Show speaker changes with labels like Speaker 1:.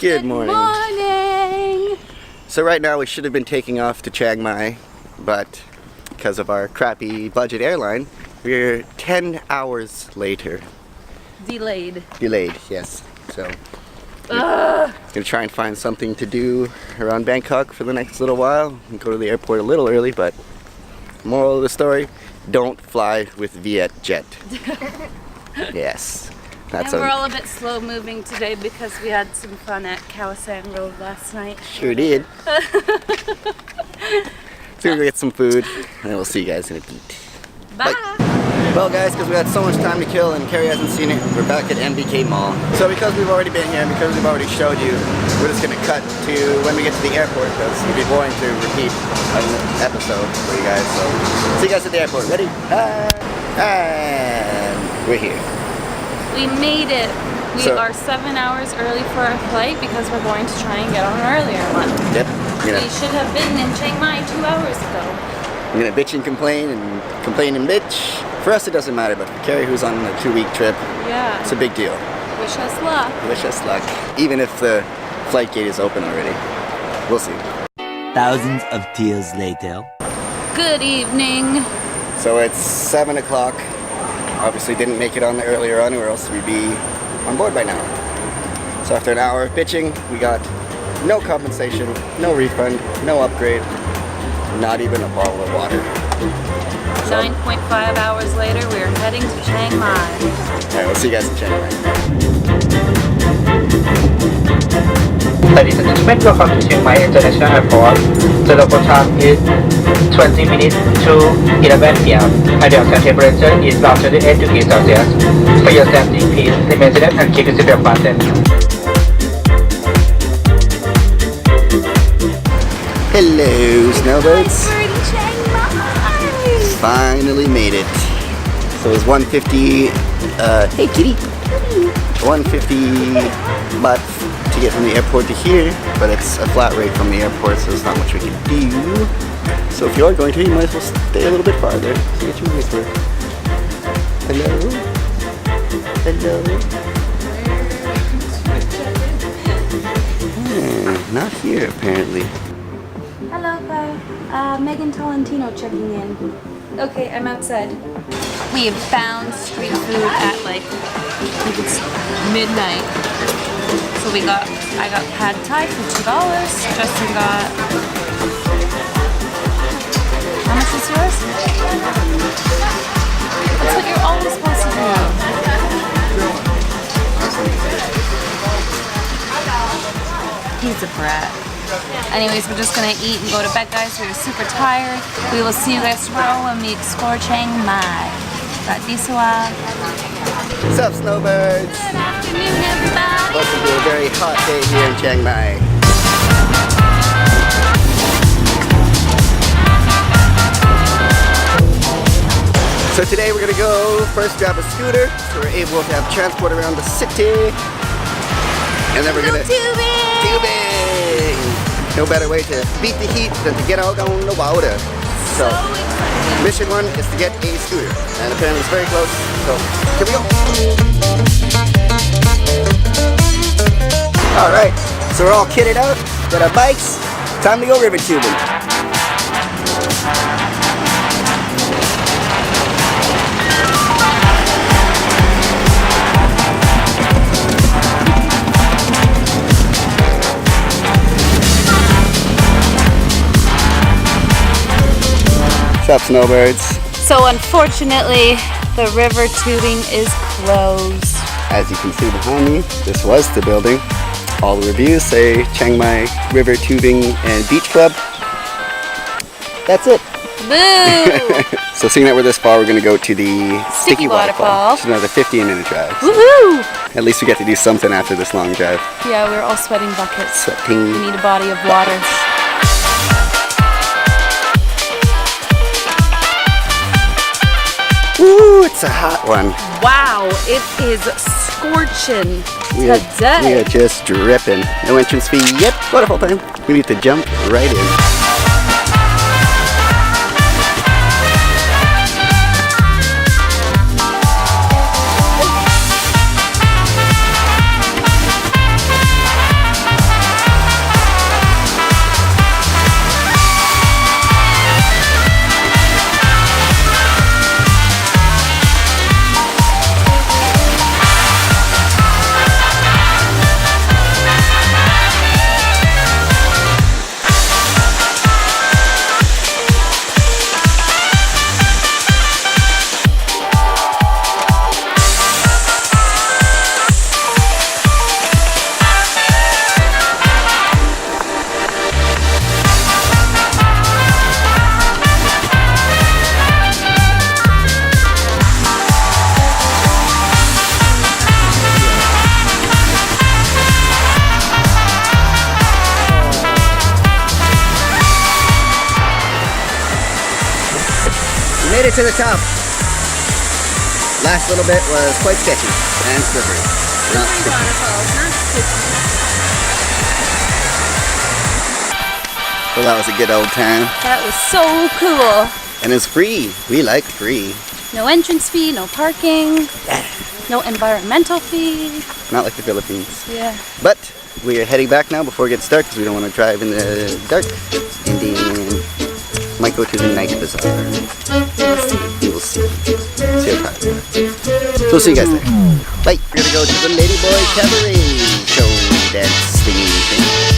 Speaker 1: Good morning. So right now we should have been taking off to Chiang Mai, but because of our crappy budget airline, we're 10 hours later.
Speaker 2: Delayed,
Speaker 1: yes. So we're gonna try and find something to do around Bangkok for the next little while and go to the airport a little early, but moral of the story, don't fly with Viet Jet. Yes.
Speaker 2: And we're all a bit slow moving today because we had some fun at Khao San Road last night.
Speaker 1: Sure did. So we'll get some food and we'll see you guys in a bit.
Speaker 2: Bye.
Speaker 1: Well guys, because we had so much time to kill and Carrie hasn't seen it, we're back at MBK Mall. So because we've already been here and because we've already showed you, we're just going to cut to when we get to the airport because it'd be boring to repeat an episode for you guys. So see you guys at the airport. Ready? And we're here.
Speaker 2: We made it. We are 7 hours early for our flight because we're going to try and get on an earlier one.
Speaker 1: Yep.
Speaker 2: We should have been in Chiang Mai 2 hours ago.
Speaker 1: I'm gonna bitch and complain bitch. For us it doesn't matter, but for Carrie who's on a 2-week trip,
Speaker 2: yeah,
Speaker 1: it's a big deal.
Speaker 2: Wish us luck.
Speaker 1: Wish us luck. Even if the flight gate is open already. We'll see.
Speaker 3: Thousands of tears later.
Speaker 2: Good evening.
Speaker 1: So it's 7 o'clock. Obviously didn't make it on the earlier run or else we'd be on board by now. So after an hour of bitching, we got no compensation, no refund, no upgrade, not even a bottle of water.
Speaker 2: 9.5 hours later, we're heading to Chiang Mai.
Speaker 1: Alright, we'll see you guys in Chiang Mai.
Speaker 4: Ladies and gentlemen, welcome to Chiang Mai International Airport. The local time is 20 minutes to 11 p.m. and the outside temperature is about 28 degrees Celsius. For your safety, please remain seated and keep your seatbelt fastened.
Speaker 1: Hello, snowbirds.
Speaker 2: We're in Chiang Mai.
Speaker 1: Finally made it. So it was 150, hey kitty. 150 baht to get from the airport to here, but it's a flat rate from the airport, so there's not much we can do. So if you are going to, you might as well stay a little bit farther to get your money's worth. Hello? Hello? Not here, apparently.
Speaker 2: Hello, Megan Tolentino checking in. Okay, I'm outside. We have found street food at like, I think it's midnight. So I got pad thai for $2. Justin got, how much is yours? That's what you're always supposed to do. He's a brat. Anyways, we're just gonna eat and go to bed, guys. We're super tired. We will see you guys tomorrow when we explore Chiang Mai.
Speaker 1: What's up, snowbirds?
Speaker 2: Good afternoon, everybody.
Speaker 1: Welcome to a very hot day here in Chiang Mai. So today we're gonna go first grab a scooter, so we're able to have transport around the city. And then we're gonna tubing! No better way to beat the heat than to get out on the water. So mission 1 is to get a scooter, and apparently it's very close, so here we go. Alright, so we're all kitted out, got our bikes, time to go river tubing. What's up, snowbirds?
Speaker 2: So unfortunately, the river tubing is closed.
Speaker 1: As you can see behind me, this was the building. All the reviews say Chiang Mai River Tubing and Beach Club. That's it.
Speaker 2: Boo!
Speaker 1: So seeing that we're this far, we're going to go to the Sticky Waterfall. Which is another 15-minute drive.
Speaker 2: Woohoo!
Speaker 1: At least we get to do something after this long drive.
Speaker 2: Yeah, we're all sweating buckets.
Speaker 1: Sweating.
Speaker 2: We need a body of water.
Speaker 1: Woo, it's a hot one.
Speaker 2: Wow, it is scorching
Speaker 1: We
Speaker 2: today.
Speaker 1: are just dripping. No entrance fee yet. Waterfall time. We need to jump right in. made it to the top. Last little bit was quite sketchy and slippery. Not
Speaker 2: Sticky
Speaker 1: sticky.
Speaker 2: Waterfalls, not sticky.
Speaker 1: Well, that was a good old time.
Speaker 2: That was so cool.
Speaker 1: And it's free. We like free.
Speaker 2: No entrance fee, no parking, no environmental fee.
Speaker 1: Not like the Philippines.
Speaker 2: Yeah.
Speaker 1: But we are heading back now before it gets dark because we don't want to drive in the dark. And then might go to the night bazaar. We will see. See how tired we are. So we'll see you guys there. Bye. We're gonna go to the Ladyboy Cabaret show dance thingy thing.